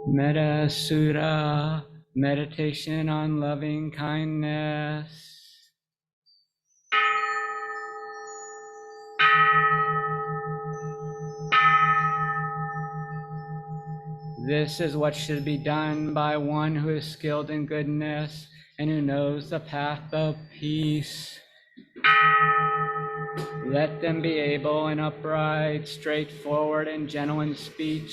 Metta Sutta, meditation on loving kindness. This is what should be done by one who is skilled in goodness and who knows the path of peace. Let them be able and upright, straightforward and gentle in speech,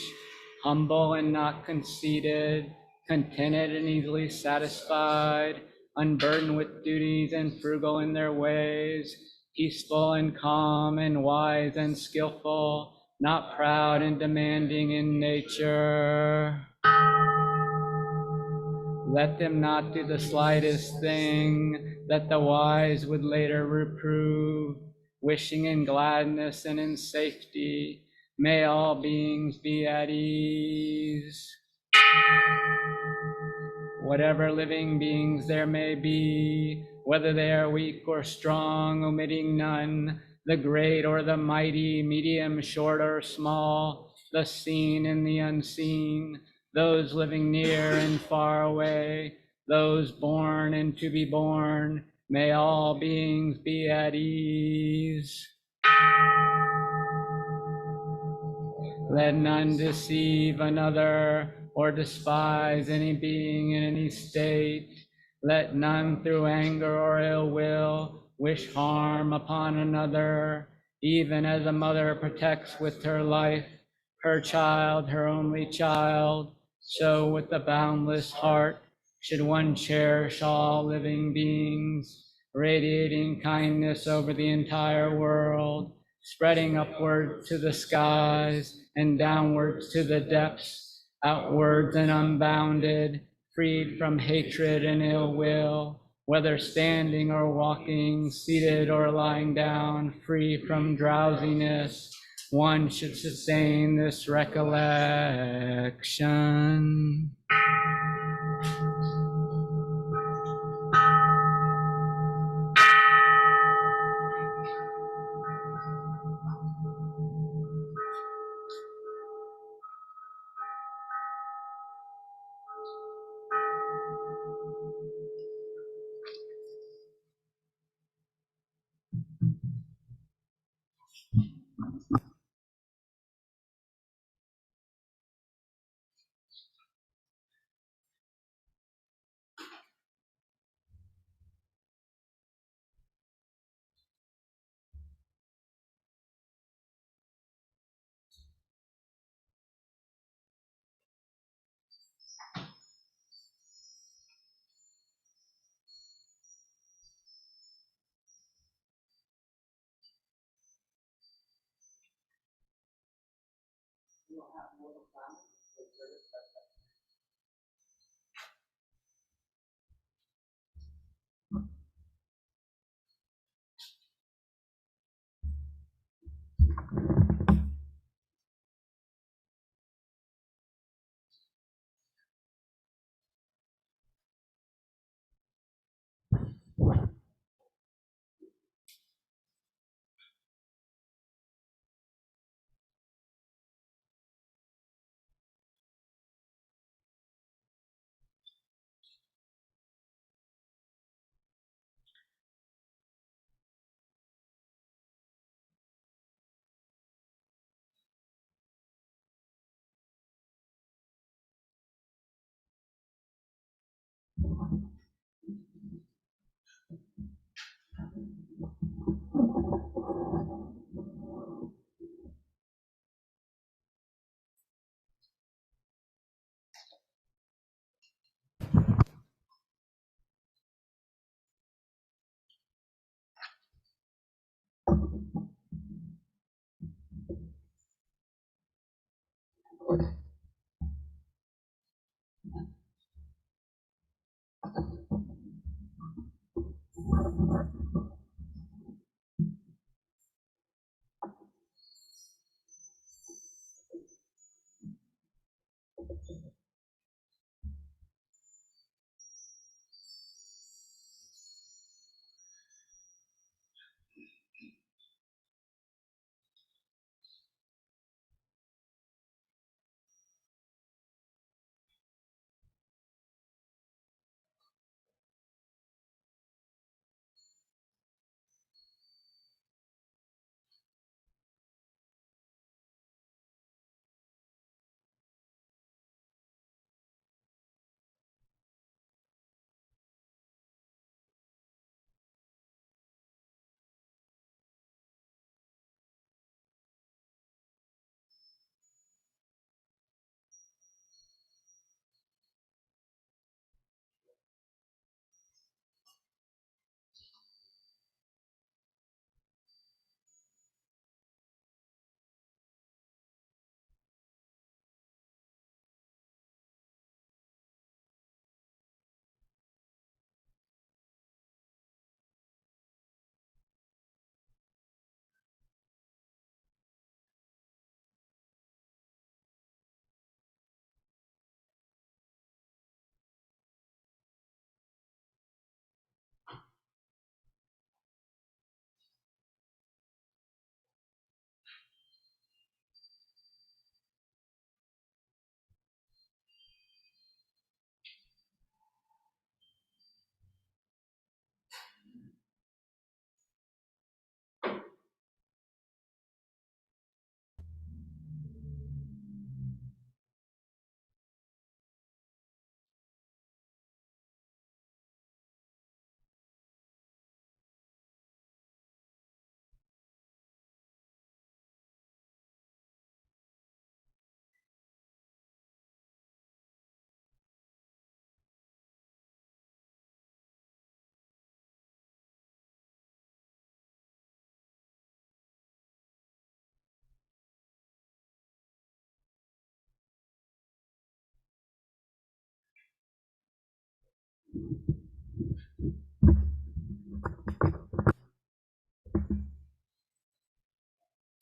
humble and not conceited, contented and easily satisfied, unburdened with duties and frugal in their ways, peaceful and calm and wise and skillful, not proud and demanding in nature. Let them not do the slightest thing that the wise would later reprove, wishing in gladness and in safety. May all beings be at ease. Whatever living beings there may be, whether they are weak or strong, omitting none, the great or the mighty, medium, short or small, the seen and the unseen, those living near and far away, those born and to be born, may all beings be at ease. Let none deceive another or despise any being in any state. Let none through anger or ill will wish harm upon another, even as a mother protects with her life her child, her only child. So with a boundless heart should one cherish all living beings, radiating kindness over the entire world, spreading upward to the skies and downwards to the depths, outwards and unbounded, freed from hatred and ill will, whether standing or walking, seated or lying down, free from drowsiness. One should sustain this recollection.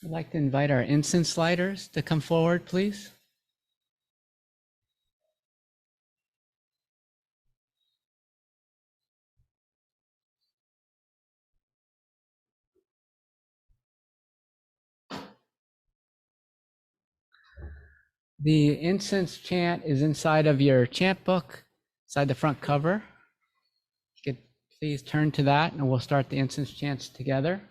I'd like to invite our incense lighters to come forward, please. The incense chant is inside of your chant book, inside the front cover. You could please turn to that and we'll start the incense chants together.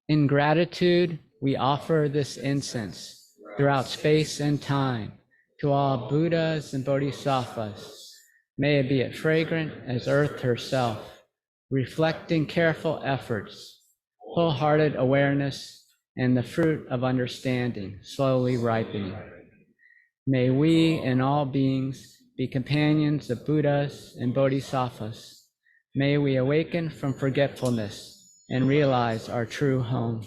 In gratitude, we offer this incense throughout space and time to all Buddhas and Bodhisattvas. May it be fragrant as earth herself, reflecting careful efforts, wholehearted awareness, and the fruit of understanding slowly ripening. May we and all beings be companions of Buddhas and Bodhisattvas. May we awaken from forgetfulness and realize our true home.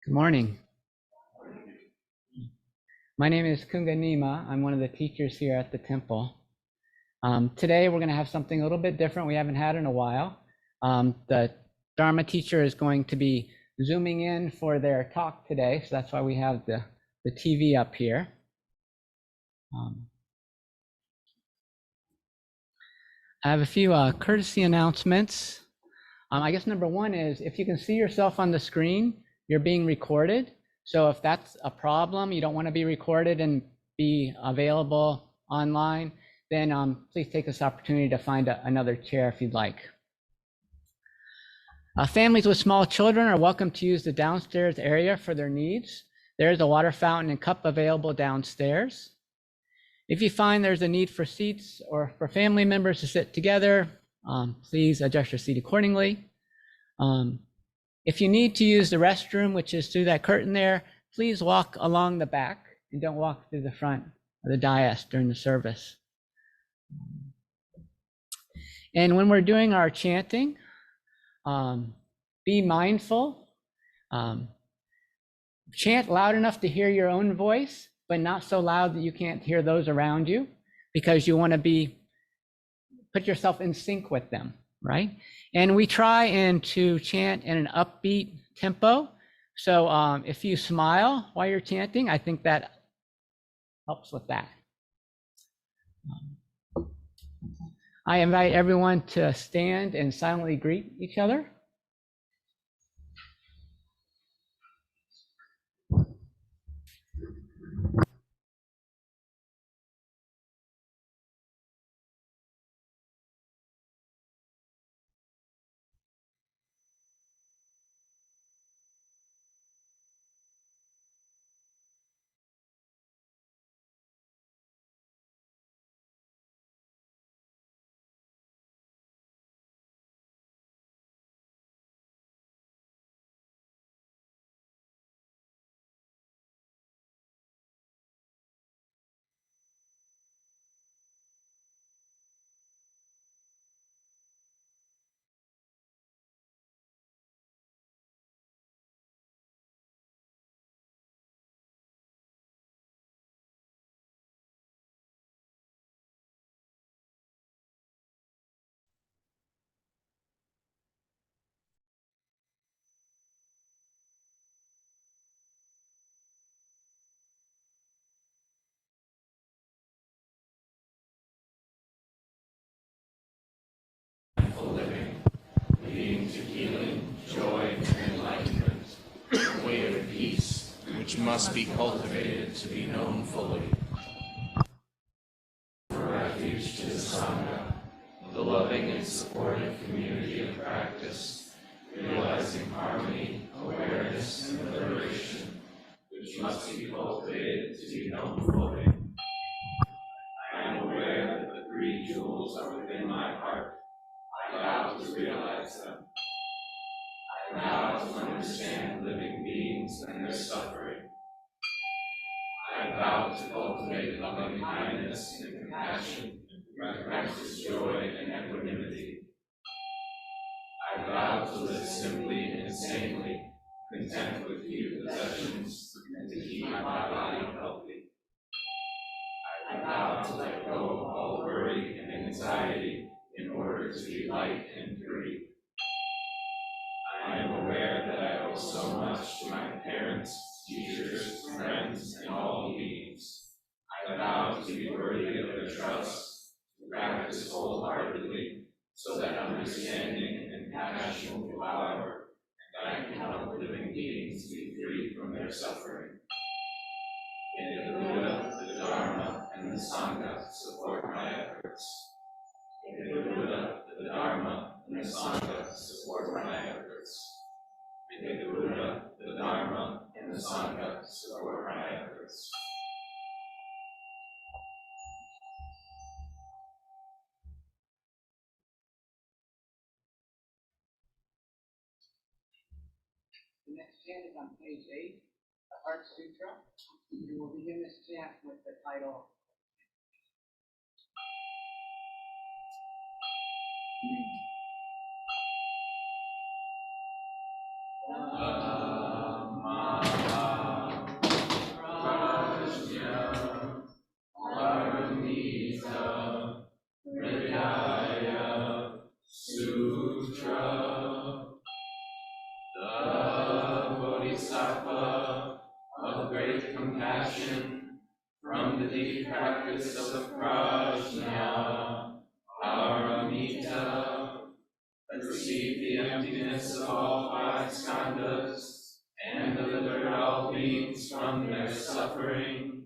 Good morning. My name is Kunga Nima. I'm one of the teachers here at the temple. Today we're going to have something a little bit different we haven't had in a while. The Dharma teacher is going to be zooming in for their talk today, so that's why we have the TV up here. I have a few courtesy announcements. I guess number one is if you can see yourself on the screen, you're being recorded. So if that's a problem, you don't want to be recorded and be available online, then please take this opportunity to find another chair if you'd like. Families with small children are welcome to use the downstairs area for their needs. There is a water fountain and cup available downstairs. If you find there's a need for seats or for family members to sit together, please adjust your seat accordingly. If you need to use the restroom, which is through that curtain there, please walk along the back and don't walk through the front of the dais during the service. And when we're doing our chanting, be mindful. Chant loud enough to hear your own voice, but not so loud that you can't hear those around you, because you want to put yourself in sync with them, right? And we try and to chant in an upbeat tempo. So if you smile while you're chanting, I think that helps with that. I invite everyone to stand and silently greet each other. Leading to healing, joy, and enlightenment, a way of peace, which must be cultivated to be known fully. For refuge to the Sangha, the loving and supportive community of practice, realizing harmony, awareness, and liberation, which must be cultivated to be known fully. I am aware that the three jewels are within my heart. I vow to realize them. I vow to understand living beings and their suffering. I vow to cultivate loving kindness and compassion, to practice joy and equanimity. I vow to live simply and sanely, content with few possessions, and to keep my body healthy. I vow to let go of all worry and anxiety in order to be light and free. I am aware that I owe so much to my parents, teachers, friends, and all beings. I vow to be worthy of their trust, to practice wholeheartedly, so that understanding and compassion will flower, and I can help living beings be free from their suffering. May the Buddha, the Dharma, and the Sangha support my efforts. May the Buddha, the Dharma, and the Sangha support my efforts. May the Buddha, the Dharma, and the Sangha support my efforts. The next chant is on page 8, the Heart Sutra. We will begin this chant with the title. Bodhisattva of great compassion, from the deep practice of prajna, paramita, perceive the emptiness of all five skandhas, and deliver all beings from their suffering.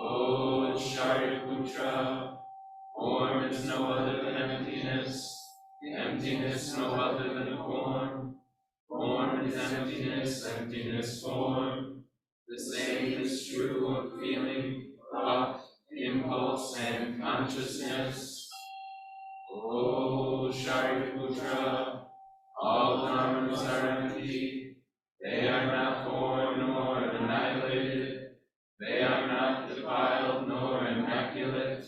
O Shariputra, form is no other than emptiness, emptiness no other than form. Form is emptiness, emptiness form. The same is true of feeling, thought, impulse, and consciousness. O Shariputra, all dharmas are empty. They are not born nor annihilated. They are not defiled nor immaculate.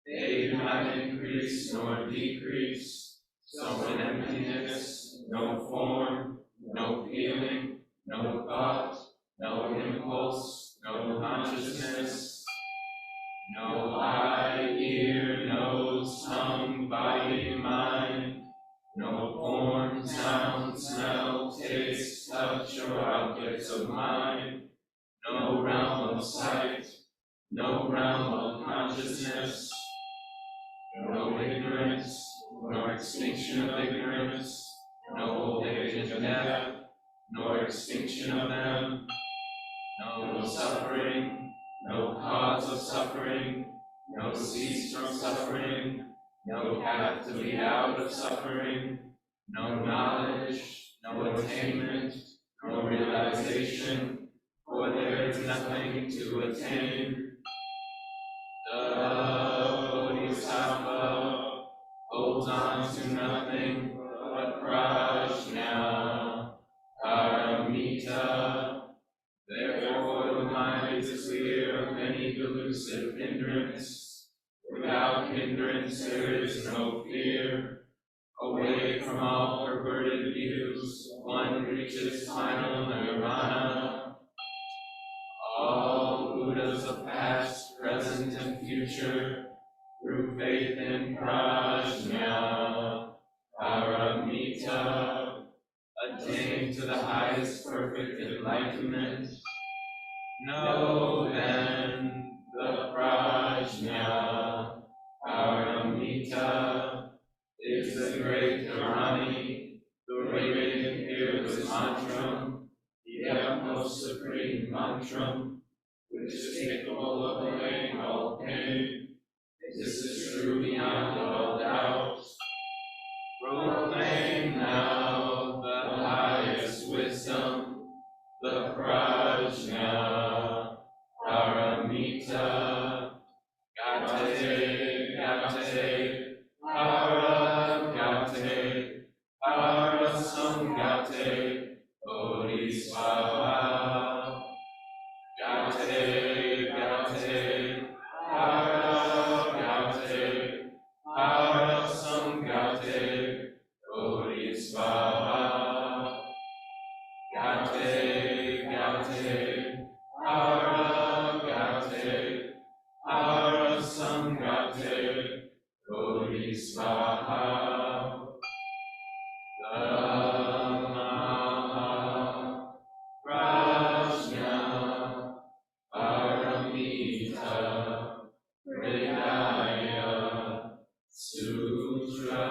They do not increase nor decrease. So in emptiness, no form, no feeling, no thought, no impulse, no consciousness, no eye, ear, nose, tongue, body, mind, no form, sound, smell, taste, touch, or objects of mind, no realm of sight, no realm of consciousness, no ignorance, nor extinction of ignorance, no old age and death, nor extinction of them, no suffering, no cause of suffering, no cease from suffering, no path to lead out of suffering, no knowledge, no attainment, no realization, for there is nothing to attain. The Bodhisattva holds on to nothing but prajna, paramita. Therefore the mind is clear of any delusive hindrance. Without hindrance there is no fear. Away from all perverted views, one reaches final nirvana. All Buddhas of past, present, and future, through faith in prajna, paramita, attain to the highest perfect enlightenment. Know then the prajna, paramita, is the great Dharani, the radiant fearless mantram, the utmost supreme mantram, which is capable of allaying all pain. This is true beyond all doubt. Proclaim now the highest wisdom, the prajna, paramita, gate, gate, paragate, parasamgate, bodhisvaha. Gate, gate, paragate, parasamgate, bodhisvaha. Gate, gate, paragate, parasamgate, bodhisvaha. Dhamma, prajna, paramita, pranaya, sutra.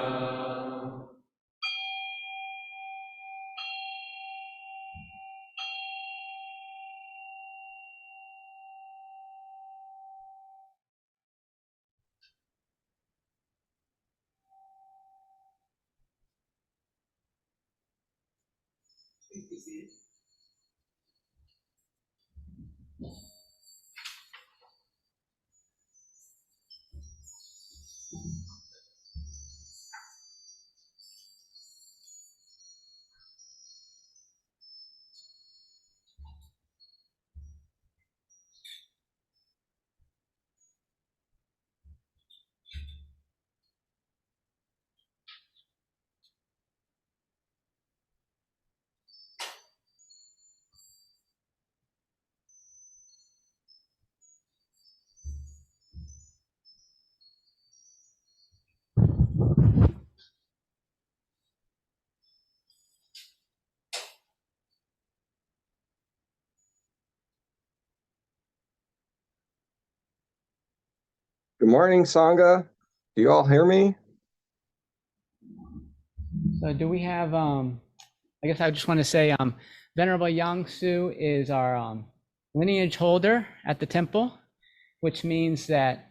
Good morning, Sangha. Do you all hear me? So do we have, I guess I just want to say, Venerable Yang Su is our lineage holder at the temple, which means that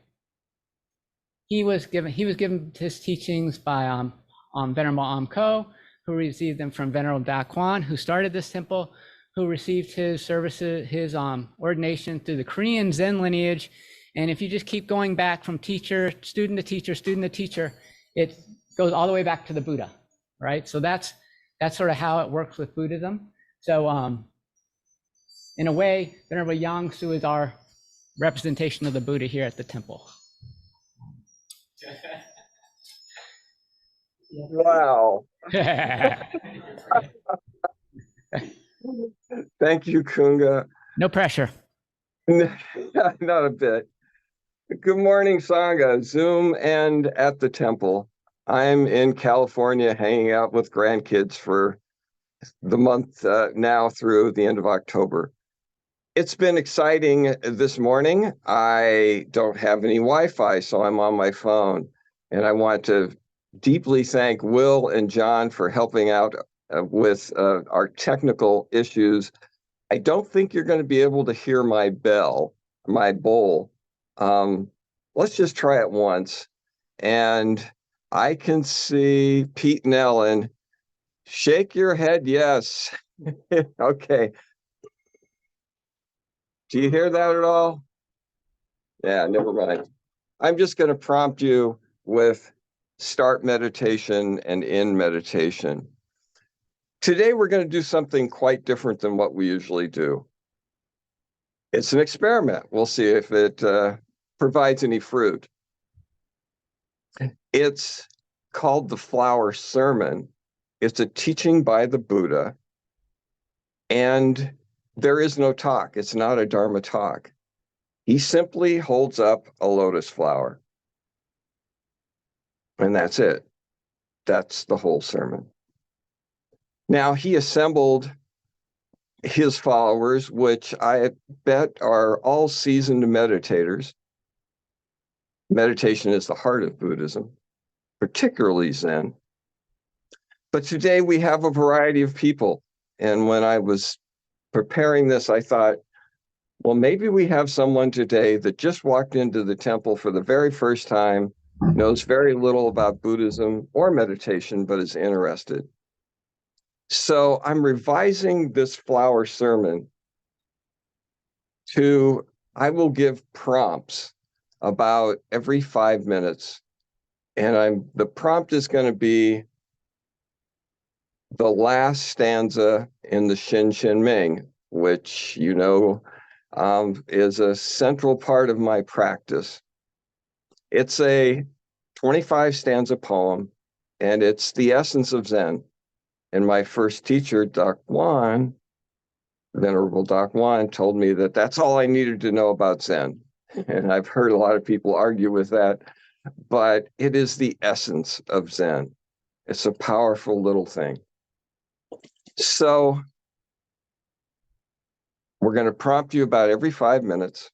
he was given his teachings by Venerable Ko, who received them from Venerable Da Quan, who started this temple, who received his services, his ordination through the Korean Zen lineage. And if you just keep going back from teacher, student to teacher, student to teacher, it goes all the way back to the Buddha, right? So that's sort of how it works with Buddhism. So in a way, Venerable Yang Su is our representation of the Buddha here at the temple. Wow. Thank you, Kunga. No pressure. Not a bit. Good morning, Sangha, Zoom and at the temple. I'm in California hanging out with grandkids for the month now through the end of October. It's been exciting this morning. I don't have any Wi-Fi, so I'm on my phone. And I want to deeply thank Will and John for helping out with our technical issues. I don't think you're going to be able to hear my bowl. Let's just try it once. And I can see Pete and Ellen. Shake your head, yes. Okay. Do you hear that at all? Yeah, never mind. I'm just going to prompt you with start meditation and end meditation. Today, we're going to do something quite different than what we usually do. It's an experiment. We'll see if it provides any fruit. It's called the Flower Sermon. It's a teaching by the Buddha. And there is no talk. It's not a Dharma talk. He simply holds up a lotus flower. And that's it. That's the whole sermon. Now, he assembled his followers, which I bet are all seasoned meditators. Meditation is the heart of Buddhism, particularly Zen. But today we have a variety of people. And when I was preparing this, I thought, well, maybe we have someone today that just walked into the temple for the very first time, knows very little about Buddhism or meditation, but is interested. So I'm revising this flower sermon to, I will give prompts about every 5 minutes. And the prompt is going to be the last stanza in the Shin Shin Ming, which, you know, is a central part of my practice. It's a 25 stanza poem, and it's the essence of Zen. And my first teacher, Venerable Doc Wan, told me that that's all I needed to know about Zen. And I've heard a lot of people argue with that, but it is the essence of Zen. It's a powerful little thing. So we're going to prompt you about every 5 minutes.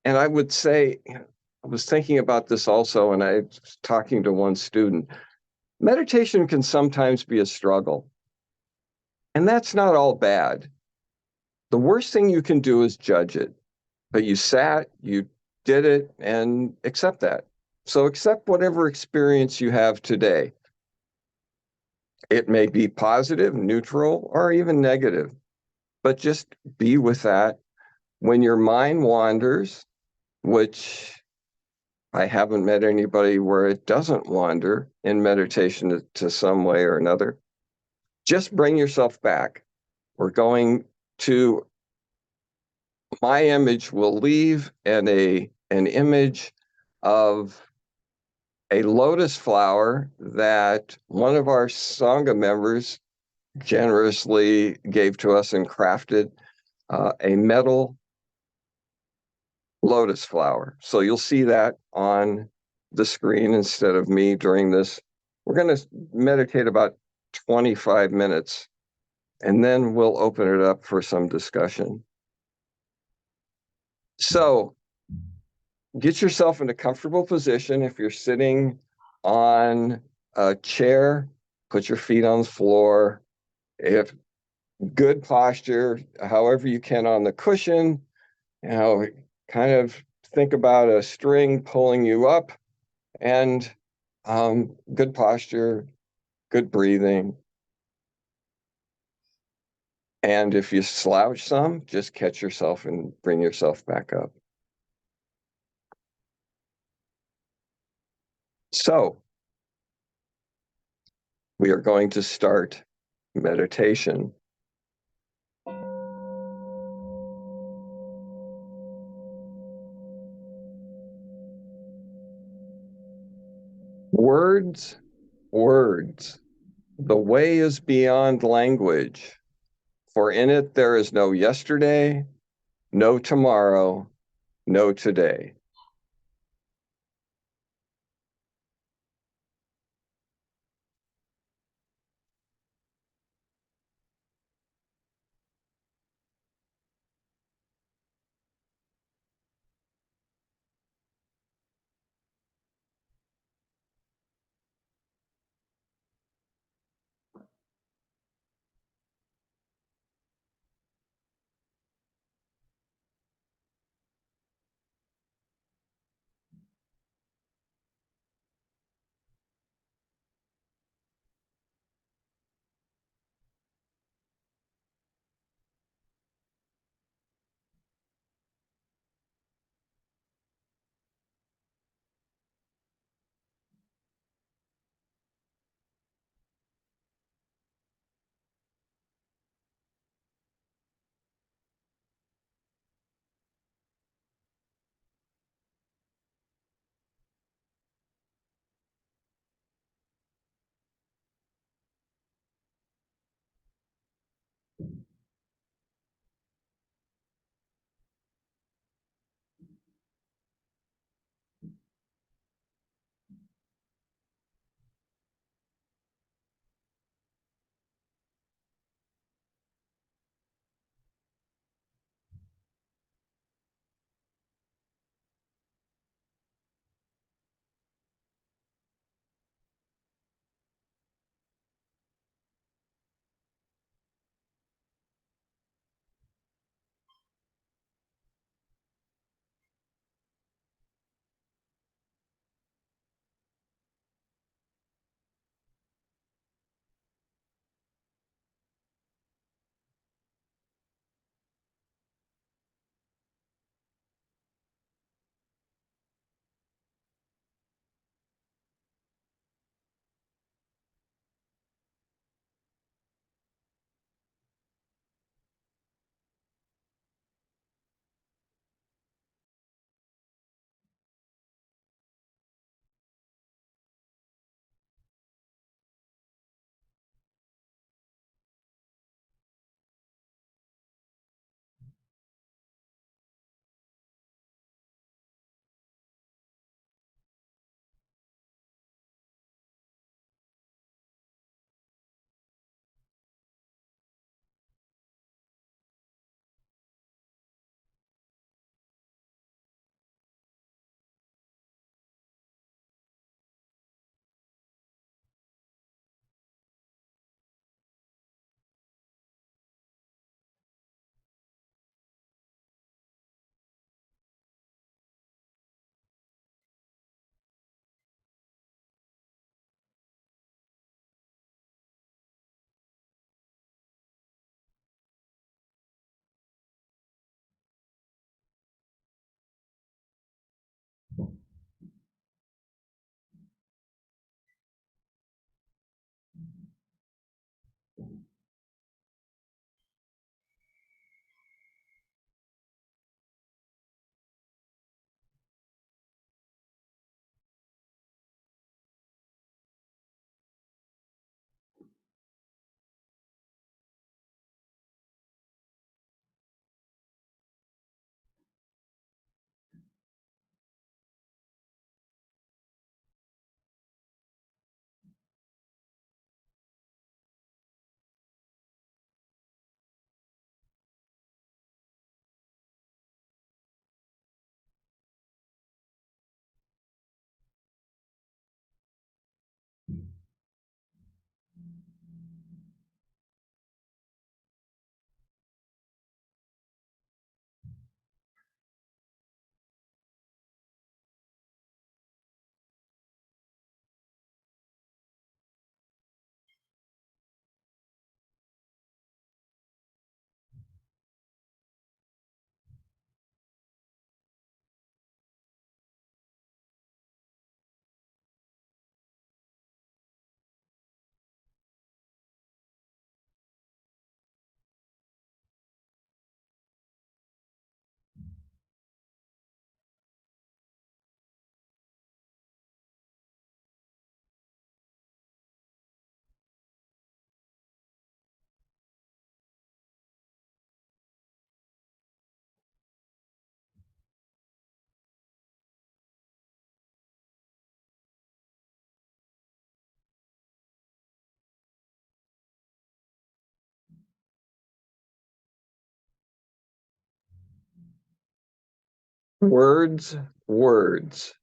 And I would say, I was thinking about this also, and I was talking to one student. Meditation can sometimes be a struggle. And that's not all bad. The worst thing you can do is judge it. But you sat, you did it, and accept that. So accept whatever experience you have today. It may be positive, neutral, or even negative. But just be with that. When your mind wanders, which I haven't met anybody where it doesn't wander in meditation to some way or another, just bring yourself back. We're going to, my image will leave and an image of a lotus flower that one of our Sangha members generously gave to us and crafted a metal lotus flower. So you'll see that on the screen instead of me during this. We're going to meditate about 25 minutes, and then we'll open it up for some discussion. So get yourself in a comfortable position. If you're sitting on a chair, put your feet on the floor. If good posture, however you can on the cushion, kind of think about a string pulling you up, and good posture, good breathing. And if you slouch some, just catch yourself and bring yourself back up. So we are going to start meditation. Words, words. The way is beyond language, for in it there is no yesterday, no tomorrow, no today. Words, words.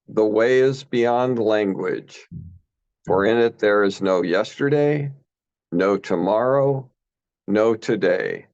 The way is beyond language, for in it there is no yesterday, no tomorrow, no today.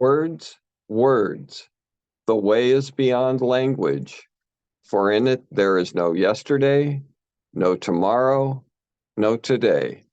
Words, words. The way is beyond language, for in it there is no yesterday, no tomorrow, no today.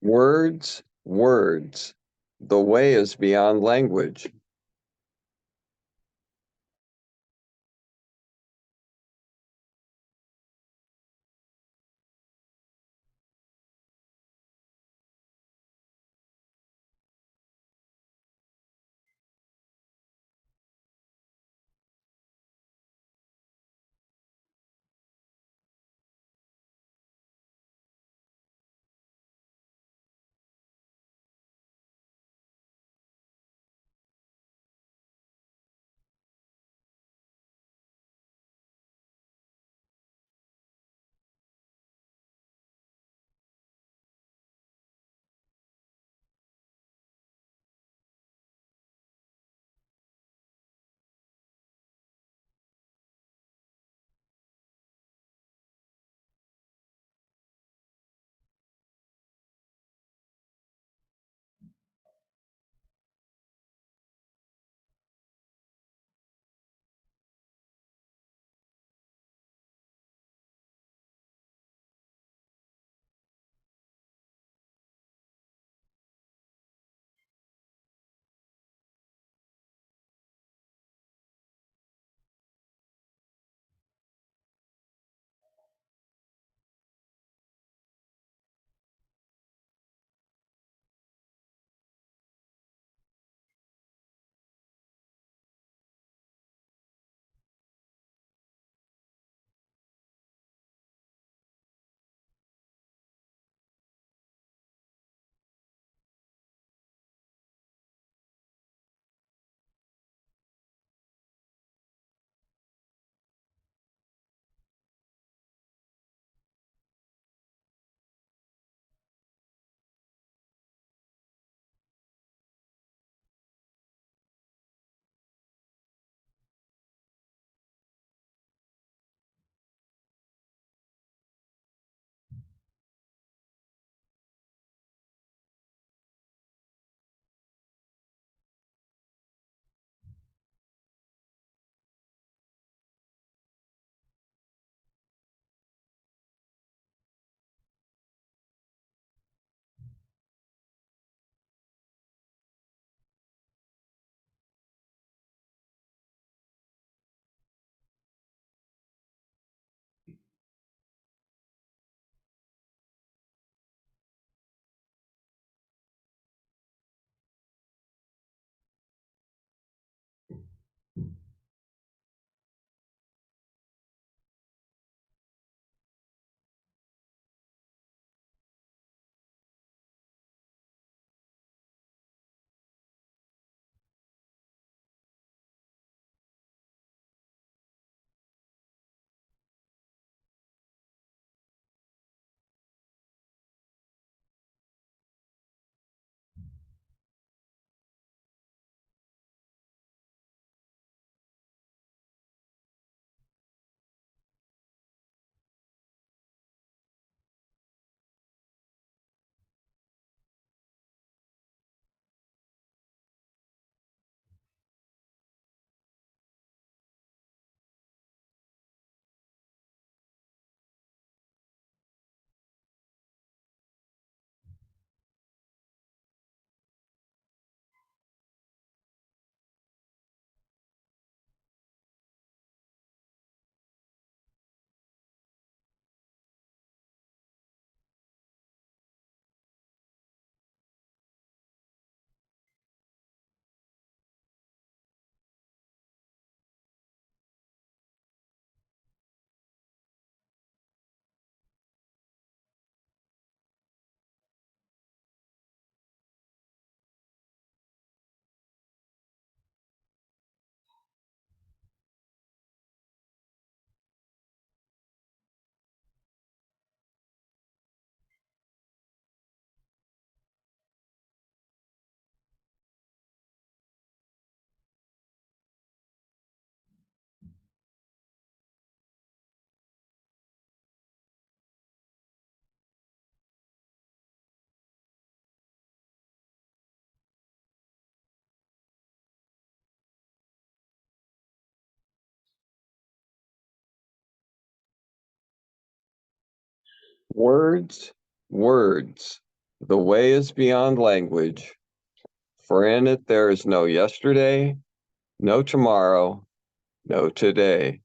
Words, words. The way is beyond language. Words, words. The way is beyond language, for in it there is no yesterday, no tomorrow, no today.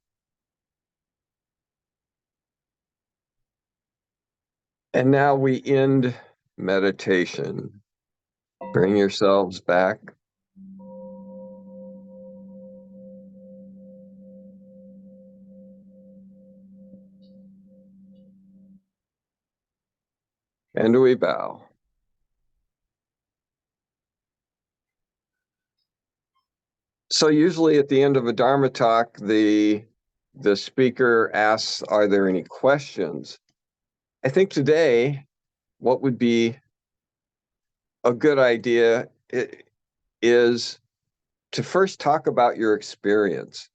And now we end meditation. Bring yourselves back. And we bow. So usually at the end of a Dharma talk, the speaker asks, are there any questions? I think today, what would be a good idea is to first talk about your experience.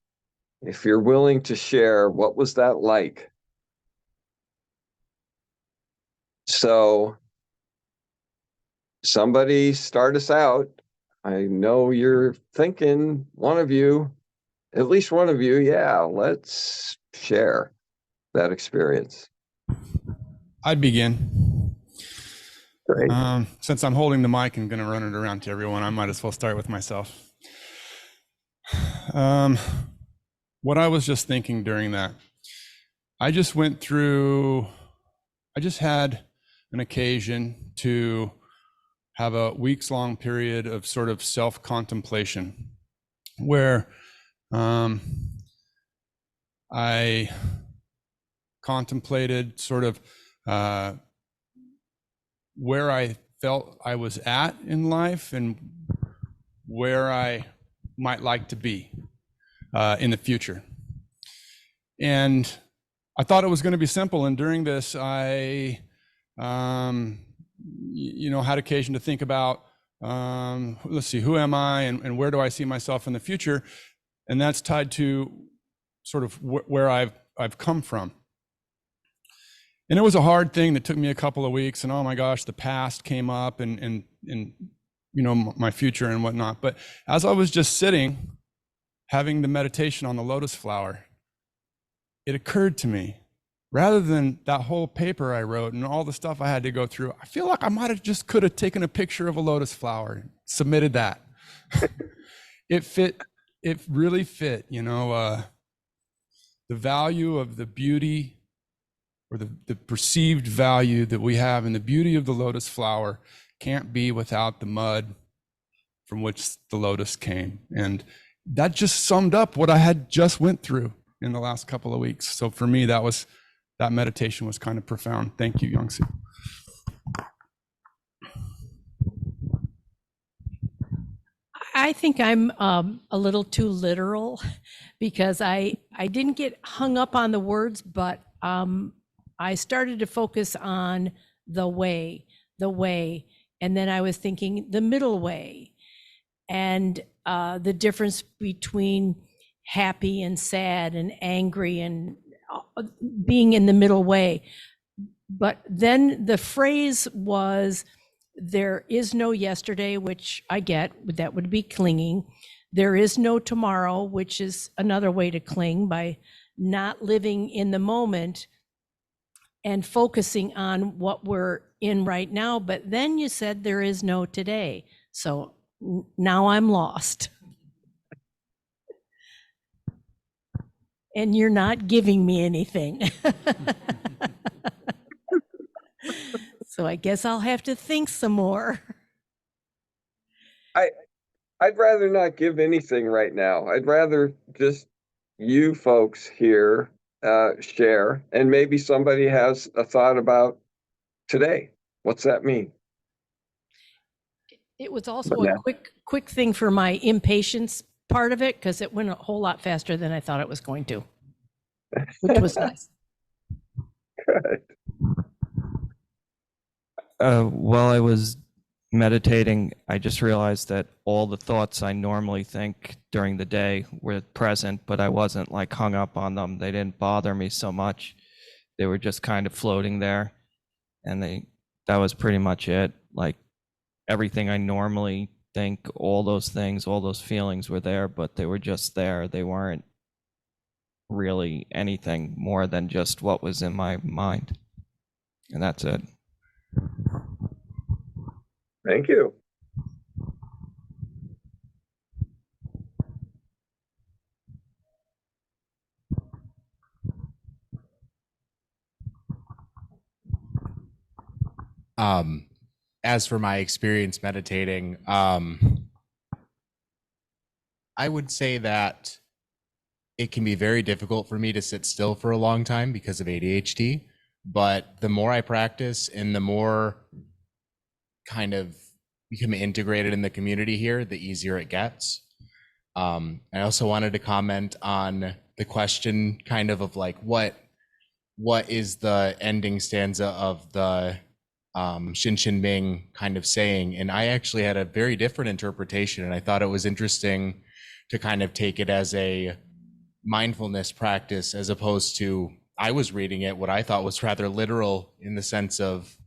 If you're willing to share, what was that like? So somebody start us out. I know you're thinking, one of you, at least one of you, yeah, let's share that experience. I'd begin. Great. Since I'm holding the mic and going to run it around to everyone, I might as well start with myself. What I was just thinking during that, I just had an occasion to have a weeks-long period of sort of self-contemplation where I contemplated sort of where I felt I was at in life and where I might like to be in the future. And I thought it was going to be simple. And during this, I, had occasion to think about, let's see, who am I and where do I see myself in the future? And that's tied to sort of where I've come from. And it was a hard thing that took me a couple of weeks, and oh my gosh, the past came up and my future and whatnot. But as I was just sitting, having the meditation on the lotus flower, it occurred to me, rather than that whole paper I wrote and all the stuff I had to go through, I feel like I might have just could have taken a picture of a lotus flower and submitted that. It really fit, the value of the beauty, or the perceived value that we have in the beauty of the lotus flower can't be without the mud from which the lotus came. And that just summed up what I had just went through in the last couple of weeks. So for me, that meditation was kind of profound. Thank you, Yong. I think I'm a little too literal because I didn't get hung up on the words, but I started to focus on the way, and then I was thinking the middle way, and the difference between happy and sad and angry and being in the middle way. But then the phrase was, there is no yesterday, which I get, that would be clinging. There is no tomorrow, which is another way to cling, by not living in the moment and focusing on what we're in right now. But then you said there is no today. So now I'm lost. And you're not giving me anything. So I guess I'll have to think some more. I'd rather not give anything right now. I'd rather just you folks here share, and maybe somebody has a thought about today. What's that mean? It was also a quick thing for my impatience part of it, because it went a whole lot faster than I thought it was going to, which was nice. Good. While I was meditating, I just realized that all the thoughts I normally think during the day were present, but I wasn't like hung up on them. They didn't bother me so much. They were just kind of floating there, and that was pretty much it. Like everything I normally think, all those things, all those feelings were there, but they were just there. They weren't really anything more than just what was in my mind. And that's it. Thank you. As for my experience meditating, I would say that it can be very difficult for me to sit still for a long time because of ADHD. But the more I practice and the more kind of become integrated in the community here, the easier it gets. I also wanted to comment on the question kind of like what is the ending stanza of the Shin Shin Ming kind of saying. And I actually had a very different interpretation, and I thought it was interesting to kind of take it as a mindfulness practice as opposed to, I was reading it what I thought was rather literal, in the sense of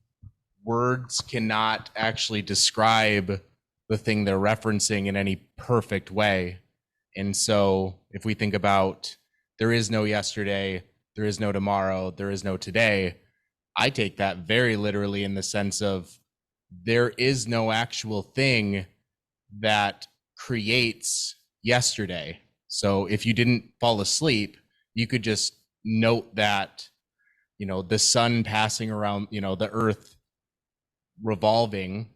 words cannot actually describe the thing they're referencing in any perfect way. And so if we think about there is no yesterday, there is no tomorrow, there is no today, I take that very literally in the sense of there is no actual thing that creates yesterday. So if you didn't fall asleep, you could just note that, you know, the sun passing around, you know, the earth revolving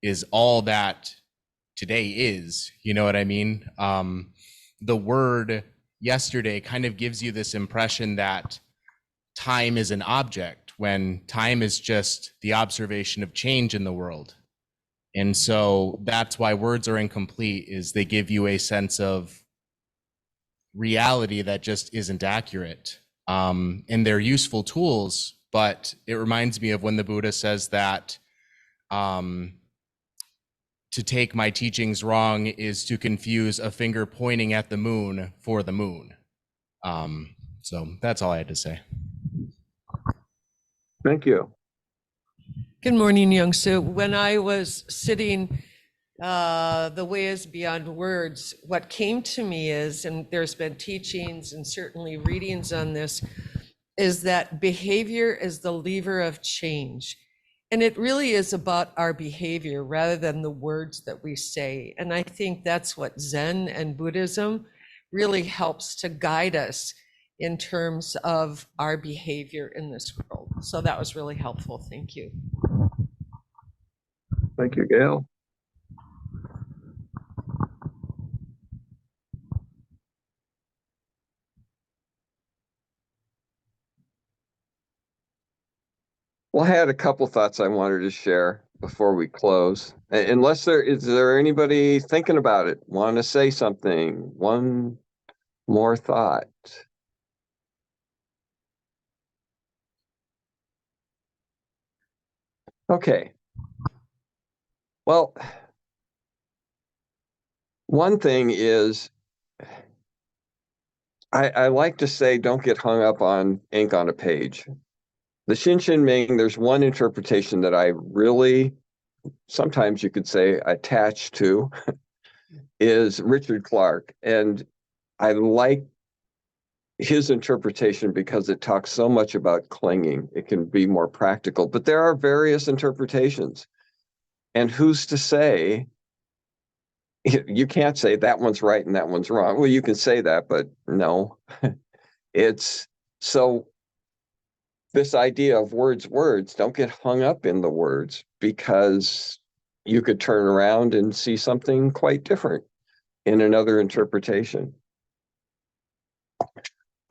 is all that today is, you know what I mean? The word yesterday kind of gives you this impression that time is an object, when time is just the observation of change in the world. And so that's why words are incomplete, is they give you a sense of reality that just isn't accurate. And they're useful tools, but it reminds me of when the Buddha says that to take my teachings wrong is to confuse a finger pointing at the moon for the moon. So that's all I had to say. Thank you. Good morning, Young Sue. When I was sitting, the way is beyond words, what came to me is, and there's been teachings and certainly readings on this, is that behavior is the lever of change. And it really is about our behavior rather than the words that we say. And I think that's what Zen and Buddhism really helps to guide us in terms of our behavior in this world. So that was really helpful. Thank you. Thank you, Gail. Well, I had a couple thoughts I wanted to share before we close. Unless is there anybody thinking about it, want to say something? One more thought. Okay. Well, one thing is, I like to say, don't get hung up on ink on a page. The Shin Shin Ming, there's one interpretation that I really, sometimes you could say, attached to, is Richard Clark. And I like his interpretation because it talks so much about clinging. It can be more practical, but there are various interpretations. And who's to say, you can't say that one's right and that one's wrong. Well, you can say that, but no. It's so this idea of words, don't get hung up in the words, because you could turn around and see something quite different in another interpretation.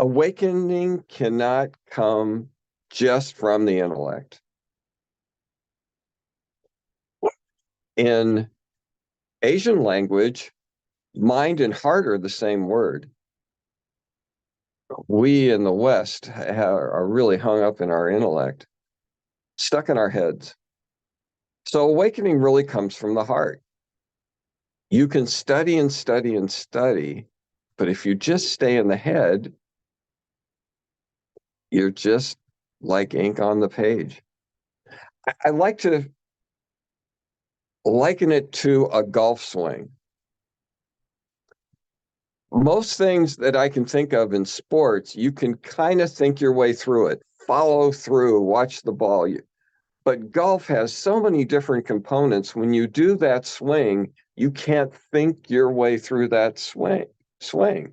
Awakening cannot come just from the intellect. In Asian language, mind and heart are the same word. We in the West are really hung up in our intellect, stuck in our heads. So awakening really comes from the heart. You can study and study and study, but if you just stay in the head, you're just like ink on the page. I like to liken it to a golf swing. Most things that I can think of in sports, you can kind of think your way through it, follow through, watch the ball. But golf has so many different components. When you do that swing, you can't think your way through that swing.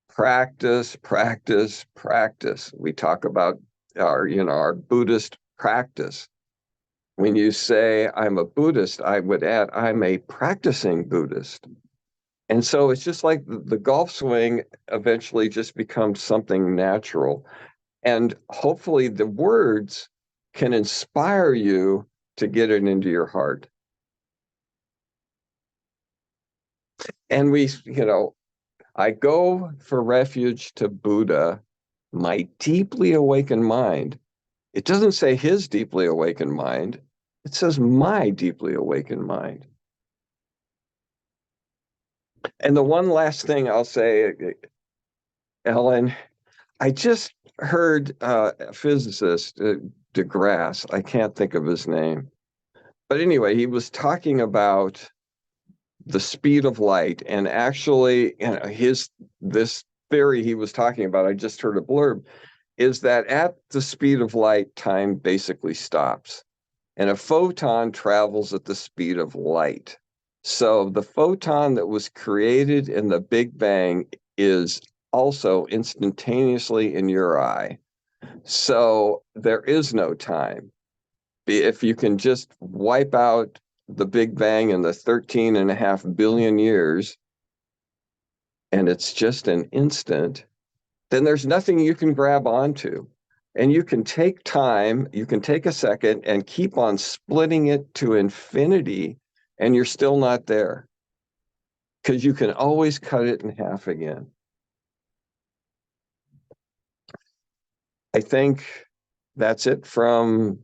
Practice, practice, practice. We talk about our Buddhist practice. When you say I'm a Buddhist, I would add I'm a practicing Buddhist. And so it's just like the golf swing eventually just becomes something natural. And hopefully the words can inspire you to get it into your heart. And I go for refuge to Buddha, my deeply awakened mind. It doesn't say his deeply awakened mind. It says my deeply awakened mind. And the one last thing I'll say, Ellen, I just heard a physicist, deGrasse, I can't think of his name. But anyway, he was talking about the speed of light, and actually, this theory he was talking about, I just heard a blurb, is that at the speed of light, time basically stops. And a photon travels at the speed of light. So the photon that was created in the Big Bang is also instantaneously in your eye. So there is no time. If you can just wipe out the Big Bang in the 13.5 billion years, and it's just an instant, then there's nothing you can grab onto. And you can take time, you can take a second and keep on splitting it to infinity, and you're still not there. Because you can always cut it in half again. I think that's it from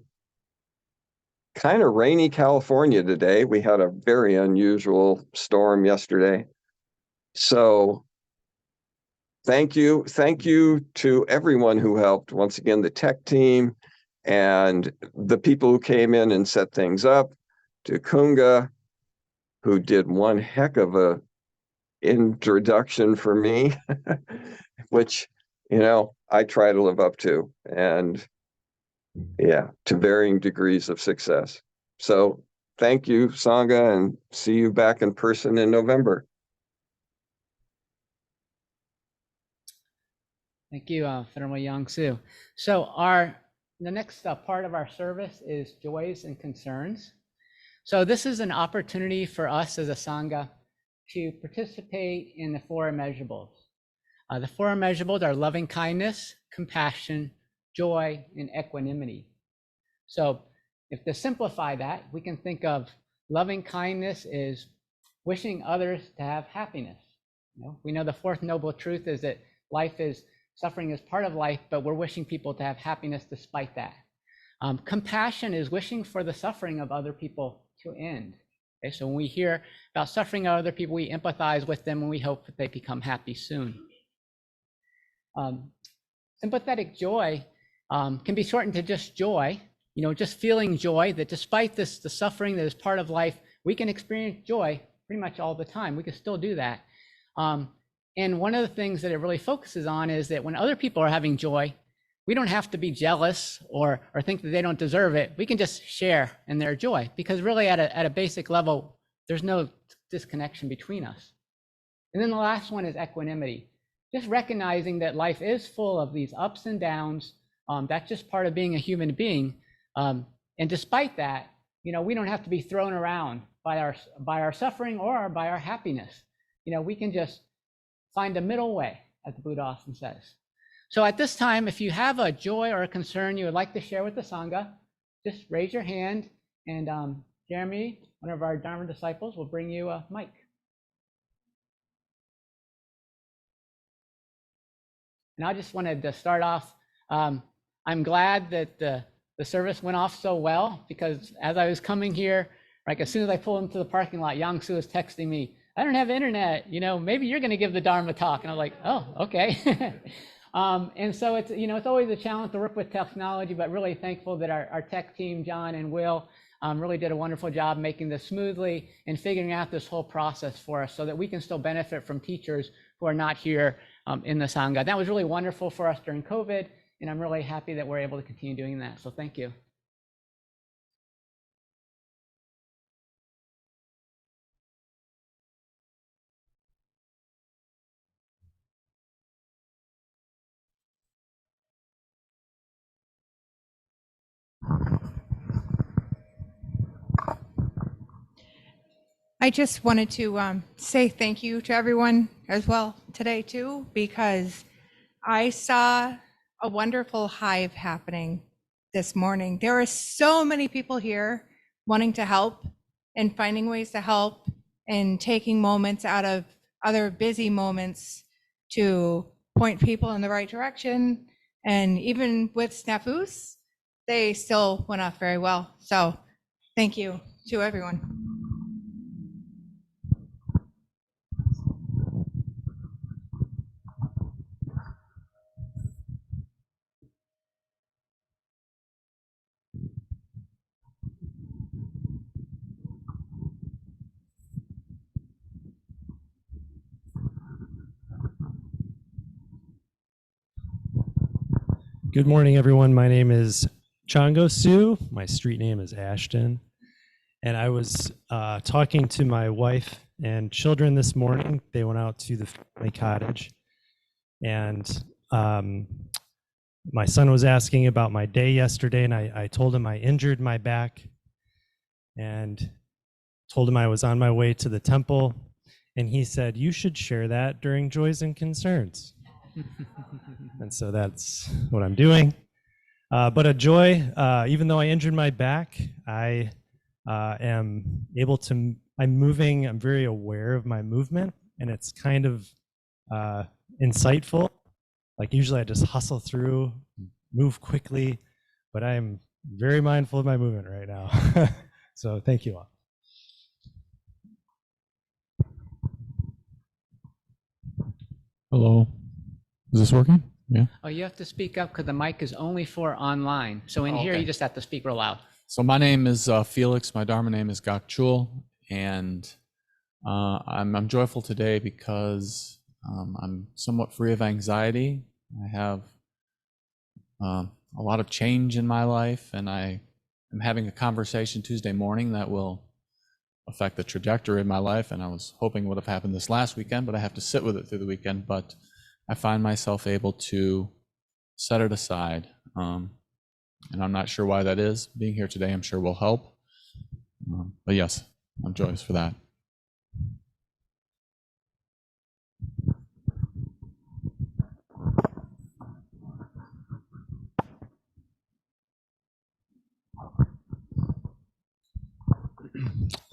kind of rainy California today. We had a very unusual storm yesterday. So thank you to everyone who helped. Once again, the tech team and the people who came in and set things up, to Kunga, who did one heck of a introduction for me, which, I try to live up to, and to varying degrees of success. So thank you, Sangha, and see you back in person in November. Thank you, Venerable Yong Su. So the next part of our service is joys and concerns. So this is an opportunity for us as a Sangha to participate in the four immeasurables. The four immeasurables are loving kindness, compassion, joy, and equanimity. So if to simplify that, we can think of loving kindness is wishing others to have happiness. We know the fourth noble truth is that suffering is part of life, but we're wishing people to have happiness despite that. Compassion is wishing for the suffering of other people to end. Okay, so when we hear about suffering of other people, we empathize with them and we hope that they become happy soon. Sympathetic joy can be shortened to just joy, just feeling joy that despite the suffering that is part of life, we can experience joy pretty much all the time. We can still do that. And one of the things that it really focuses on is that when other people are having joy, we don't have to be jealous or think that they don't deserve it. We can just share in their joy, because really at a basic level, there's no disconnection between us. And then the last one is equanimity. Just recognizing that life is full of these ups and downs. That's just part of being a human being. And despite that, we don't have to be thrown around by our suffering or by our happiness. We can just find a middle way, as the Buddha often says. So at this time, if you have a joy or a concern you would like to share with the Sangha, just raise your hand, and Jeremy, one of our Dharma disciples, will bring you a mic. And I just wanted to start off, I'm glad that the service went off so well, because as I was coming here, like as soon as I pulled into the parking lot, Yong Su was texting me, I don't have internet, maybe you're going to give the Dharma talk. And I'm like, oh, okay. And so it's always a challenge to work with technology, but really thankful that our tech team, John and Will, really did a wonderful job making this smoothly and figuring out this whole process for us so that we can still benefit from teachers who are not here in the Sangha. That was really wonderful for us during COVID, and I'm really happy that we're able to continue doing that. So thank you. I just wanted to say thank you to everyone as well today too, because I saw a wonderful hive happening this morning. There are so many people here wanting to help and finding ways to help and taking moments out of other busy moments to point people in the right direction. And even with snafus, they still went off very well. So thank you to everyone. Good morning, everyone. My name is Chongo Su. My street name is Ashton. And I was talking to my wife and children this morning. They went out to the family cottage. And my son was asking about my day yesterday. And I told him I injured my back and told him I was on my way to the temple. And he said, "You should share that during Joys and Concerns." And so that's what I'm doing. But a joy, even though I injured my back, I am able to, I'm moving, I'm very aware of my movement, and it's kind of insightful. Like usually I just hustle through, move quickly, but I'm very mindful of my movement right now. So thank you all. Hello. Is this working? Yeah. Oh, you have to speak up because the mic is only for online. So in here, Okay. you just have to speak real loud. So my name is Felix. My Dharma name is Gakchul, and I'm joyful today because I'm somewhat free of anxiety. I have a lot of change in my life, and I am having a conversation Tuesday morning that will affect the trajectory of my life. And I was hoping would have happened this last weekend, but I have to sit with it through the weekend. But I find myself able to set it aside. And I'm not sure why that is. Being here today, I'm sure will help. But yes, I'm joyous for that.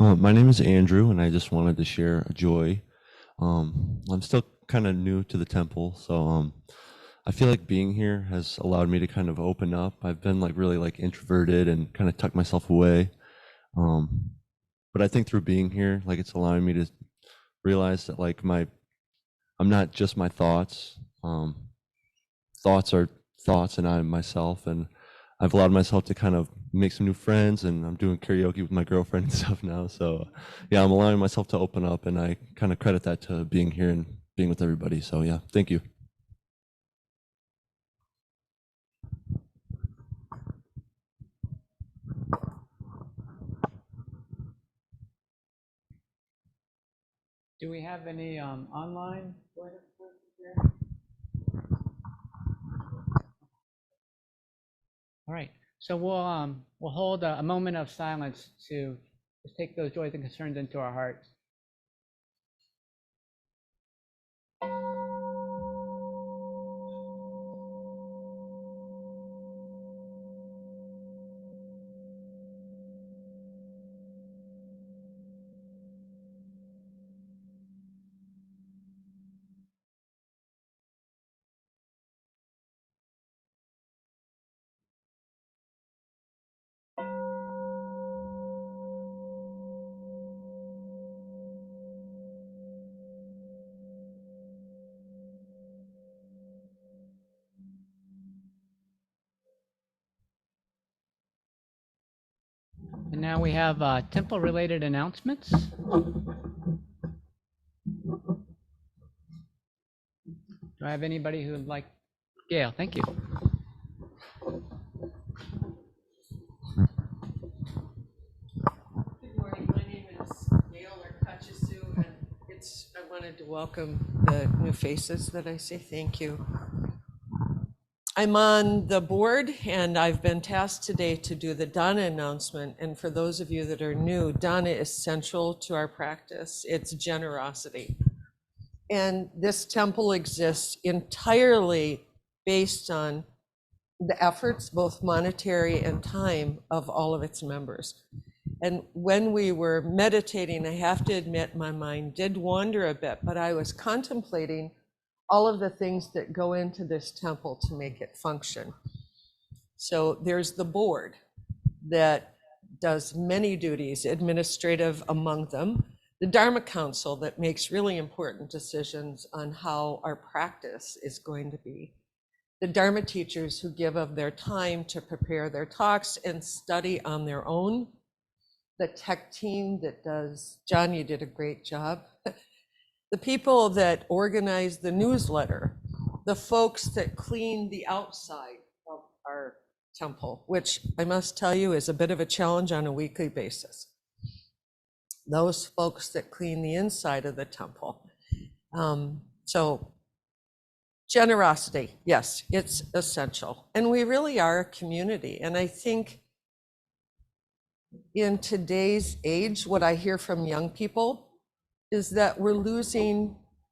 My name is Andrew, and I just wanted to share a joy. I'm still kind of new to the temple, so I feel like being here has allowed me to kind of open up. I've been like really like introverted and kind of tucked myself away. But I think through being here, like it's allowing me to realize that like I'm not just my thoughts. Thoughts are thoughts, and I'm myself, and I've allowed myself to kind of make some new friends, and I'm doing karaoke with my girlfriend and stuff now. So yeah, I'm allowing myself to open up, and I kind of credit that to being here and being with everybody. So yeah, thank you. Do we have any online? All right. So we'll hold a moment of silence to just take those joys and concerns into our hearts. And now we have temple-related announcements. Do I have anybody who would like? Gail, thank you. Good morning. My name is Gail Arkachisu, and I wanted to welcome the new faces that I say thank you. I'm on the board and I've been tasked today to do the Dharma announcement. And for those of you that are new, Dharma is central to our practice. It's generosity. And this temple exists entirely based on the efforts, both monetary and time, of all of its members. And when we were meditating, I have to admit my mind did wander a bit, but I was contemplating all of the things that go into this temple to make it function. So there's the board that does many duties, administrative among them, the Dharma Council that makes really important decisions on how our practice is going to be, the Dharma teachers who give of their time to prepare their talks and study on their own, the tech team that does, John, you did a great job, the people that organize the newsletter, the folks that clean the outside of our temple, which I must tell you is a bit of a challenge on a weekly basis. Those folks that clean the inside of the temple. So generosity, yes, it's essential. And we really are a community. And I think in today's age, what I hear from young people is that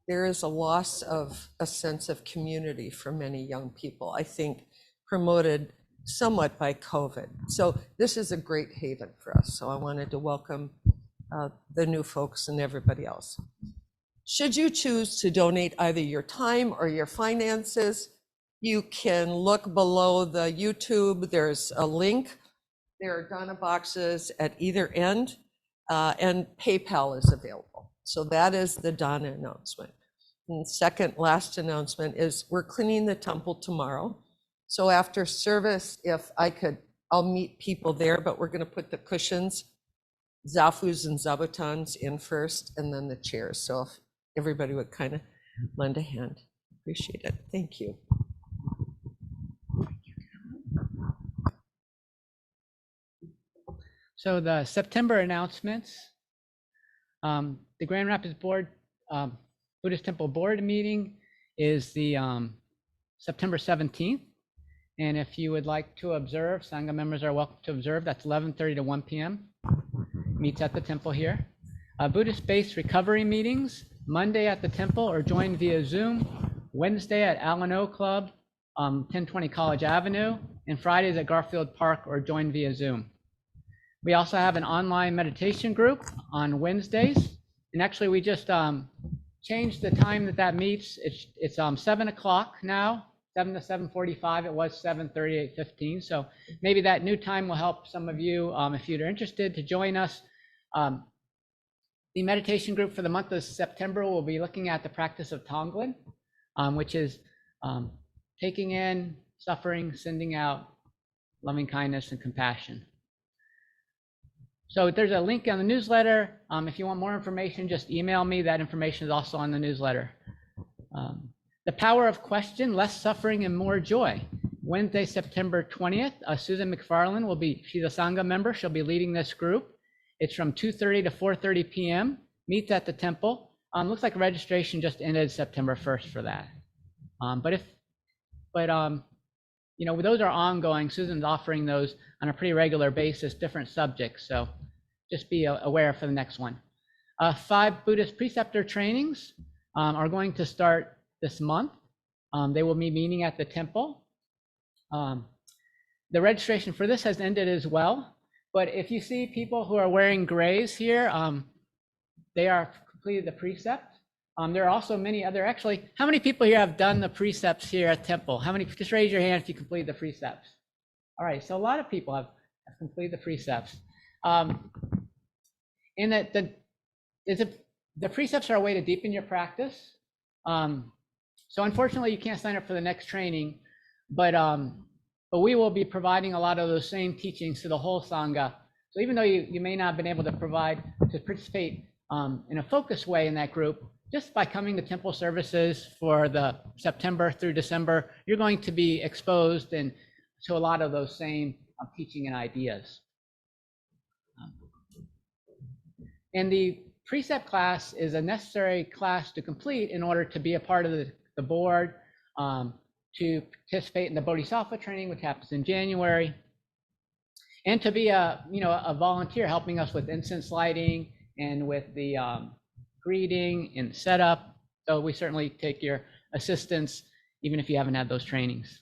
there is a loss of a sense of community for many young people, I think promoted somewhat by COVID. So this is a great haven for us. So I wanted to welcome the new folks and everybody else. Should you choose to donate either your time or your finances, you can look below the YouTube. There's a link. There are Dharma boxes at either end, and PayPal is available. So that is the Dharma announcement. And second, last announcement is we're cleaning the temple tomorrow. So after service, if I could, I'll meet people there, but we're going to put the cushions, zafus and zabutons in first, and then the chairs. So if everybody would kind of lend a hand, appreciate it. Thank you. So the September announcements, the Grand Rapids Board, Buddhist Temple Board meeting is the September 17th. And if you would like to observe, Sangha members are welcome to observe. That's 11:30 to 1 p.m. Meets at the temple here. Buddhist-based recovery meetings, Monday at the temple or join via Zoom, Wednesday at Alano Club, 1020 College Avenue, and Fridays at Garfield Park or join via Zoom. We also have an online meditation group on Wednesdays. And actually we just changed the time that meets. It's 7 o'clock now, 7 to 7:45. It was 7:30, 8:15. So maybe that new time will help some of you if you're interested to join us. The meditation group for the month of September will be looking at the practice of Tonglen, which is taking in, suffering, sending out, loving kindness and compassion. So there's a link on the newsletter. If you want more information, just email me. That information is also on the newsletter. The Power of Question, Less Suffering and More Joy. Wednesday, September 20th, Susan McFarland she's a Sangha member. She'll be leading this group. It's from 2:30 to 4:30 p.m. Meets at the temple. Looks like registration just ended September 1st for that. You know, those are ongoing. Susan's offering those on a pretty regular basis, different subjects. So just be aware for the next one. 5 Buddhist preceptor trainings are going to start this month. They will be meeting at the temple. The registration for this has ended as well. But if you see people who are wearing grays here, they are completed the precept. There are also many other, actually, how many people here have done the precepts here at Temple? How many, just raise your hand if you completed the precepts. All right, so a lot of people have completed the precepts. And the precepts are a way to deepen your practice. So unfortunately, you can't sign up for the next training, but we will be providing a lot of those same teachings to the whole Sangha. So even though you may not have been able to participate in a focused way in that group, just by coming to temple services for the September through December, you're going to be exposed to a lot of those same teaching and ideas. And the precept class is a necessary class to complete in order to be a part of the board, to participate in the Bodhisattva training, which happens in January, and to be a volunteer helping us with incense lighting and with the greeting and setup. So we certainly take your assistance, even if you haven't had those trainings.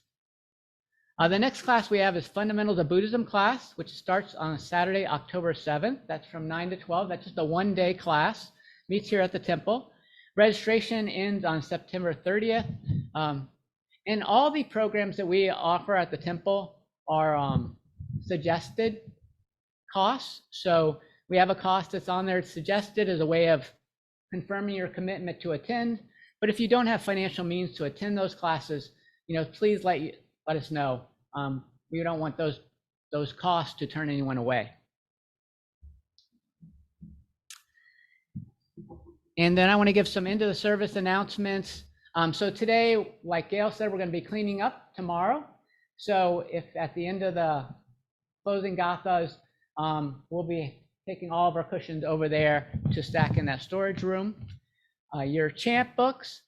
The next class we have is Fundamentals of Buddhism class, which starts on Saturday, October 7th. That's from 9 to 12. That's just a one-day class. Meets here at the temple. Registration ends on September 30th. And all the programs that we offer at the temple are suggested costs. So we have a cost that's on there. It's suggested as a way of confirming your commitment to attend. But if you don't have financial means to attend those classes, please let us know. We don't want those costs to turn anyone away. And then I want to give some end of the service announcements. So today, like Gail said, we're going to be cleaning up tomorrow. So if at the end of the closing gathas, we'll be taking all of our cushions over there to stack in that storage room. Your chant books,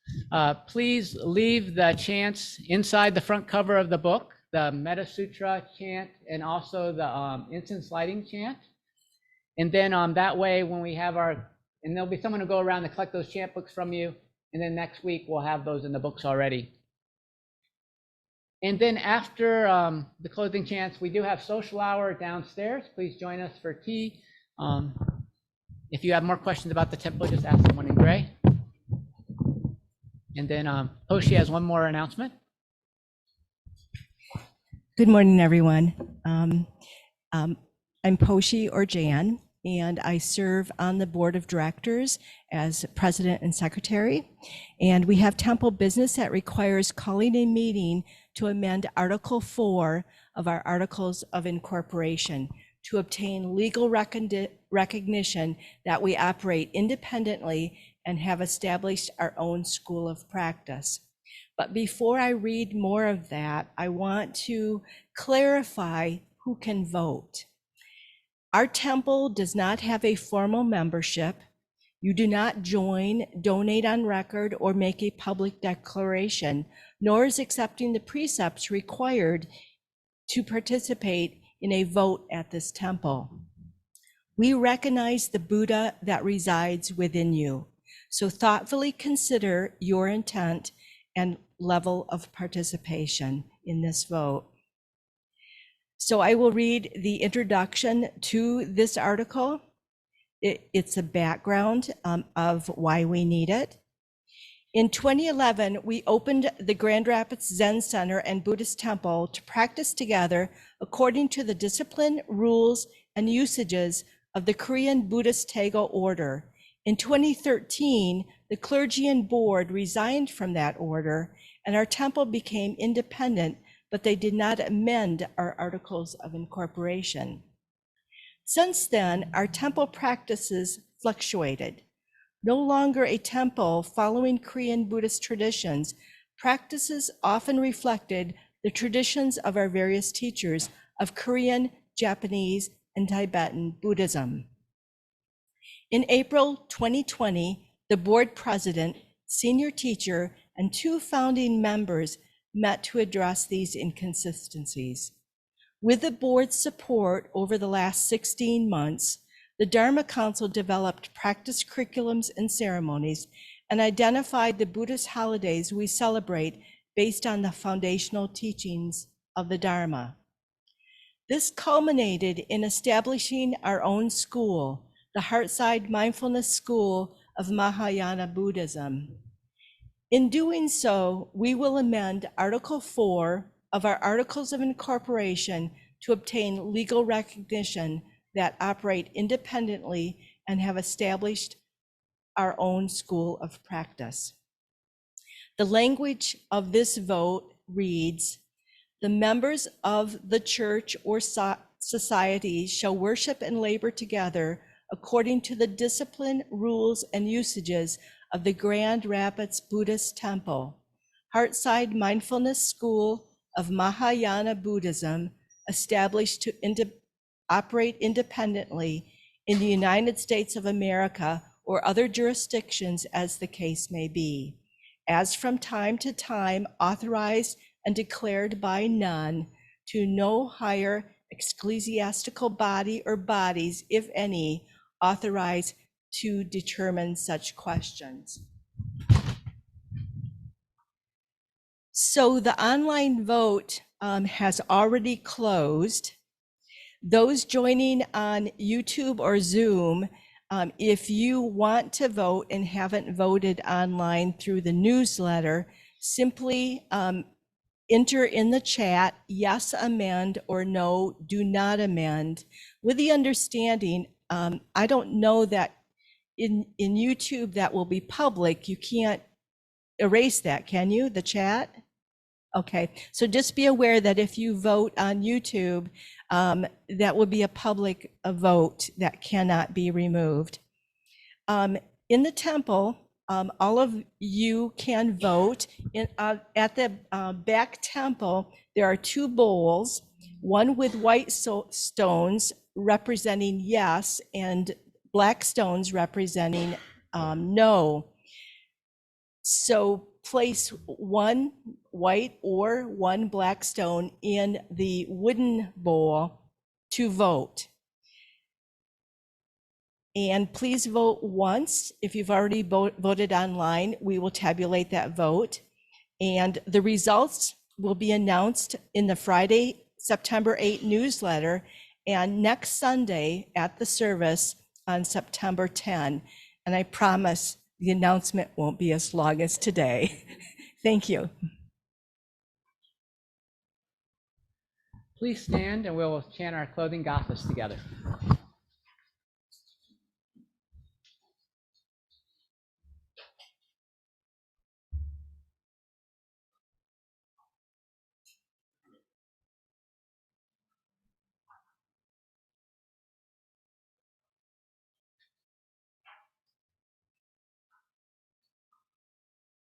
please leave the chants inside the front cover of the book, the Metta Sutra chant and also the incense lighting chant. And then that way, when we have and there'll be someone who go around to collect those chant books from you. And then next week, we'll have those in the books already. And then after the closing chants, we do have social hour downstairs. Please join us for tea. If you have more questions about the temple, just ask someone in gray. And then Hoshi has one more announcement. Good morning, everyone. I'm Poshi or Jan, and I serve on the board of directors as president and secretary. And we have temple business that requires calling a meeting to amend Article 4 of our Articles of Incorporation to obtain legal recognition that we operate independently and have established our own school of practice. But before I read more of that, I want to clarify who can vote. Our temple does not have a formal membership. You do not join, donate on record, or make a public declaration, nor is accepting the precepts required to participate in a vote at this temple. We recognize the Buddha that resides within you, so thoughtfully consider your intent and level of participation in this vote. So I will read the introduction to this article. It's a background of why we need it. In 2011, we opened the Grand Rapids Zen Center and Buddhist Temple to practice together according to the discipline, rules, and usages of the Korean Buddhist Taego order. In 2013, the clergy and board resigned from that order, and our temple became independent, but they did not amend our Articles of Incorporation. Since then, our temple practices fluctuated. No longer a temple following Korean Buddhist traditions, practices often reflected the traditions of our various teachers of Korean, Japanese, and Tibetan Buddhism. In April 2020, the board president, senior teacher, and 2 founding members met to address these inconsistencies. With the board's support over the last 16 months, the Dharma Council developed practice curriculums and ceremonies and identified the Buddhist holidays we celebrate based on the foundational teachings of the Dharma. This culminated in establishing our own school, the Heartside Mindfulness School of Mahayana Buddhism. In doing so, we will amend Article 4 of our Articles of Incorporation to obtain legal recognition that operate independently and have established our own school of practice. The language of this vote reads, "The members of the church or society shall worship and labor together according to the discipline, rules, and usages of the Grand Rapids Buddhist Temple, Heartside Mindfulness School of Mahayana Buddhism, established to operate independently in the United States of America or other jurisdictions as the case may be, as from time to time authorized and declared by none, to no higher ecclesiastical body or bodies, if any, authorized to determine such questions. So the online vote has already closed. Those joining on YouTube or Zoom, if you want to vote and haven't voted online through the newsletter, simply enter in the chat, yes, amend, or no, do not amend, with the understanding, I don't know that in YouTube that will be public. You can't erase that, can you, the chat? Okay, so just be aware that if you vote on YouTube, that will be a public vote that cannot be removed. In the temple, all of you can vote. At the back temple, there are two bowls, one with white stones representing yes and black stones representing no. So place one white or one black stone in the wooden bowl to vote. And please vote once. If you've already voted online, we will tabulate that vote. And the results will be announced in the Friday, September 8 newsletter and next Sunday at the service on September 10. And I promise the announcement won't be as long as today. Thank you. Please stand and we'll chant our clothing gospels together.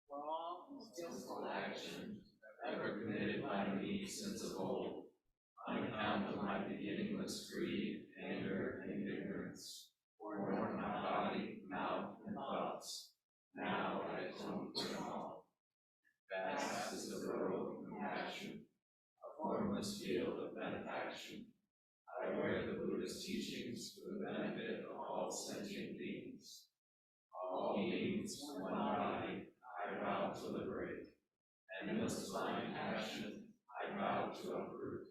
For all skillful action ever committed by me since of old, on account of my beginningless greed, anger, and ignorance, born in my body, mouth, and thoughts, now I atone for them all. Vast is the road of compassion, a formless field of benefaction. I wear the Buddhist teachings for the benefit of all sentient beings. All beings, one body, I vow to liberate. Endless divine passion, I vow to uproot.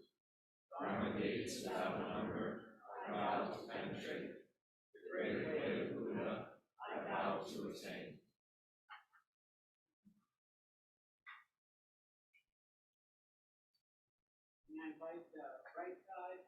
Dharma gates without number, I vow to penetrate. The great way of Buddha, I vow to attain. I invite the right side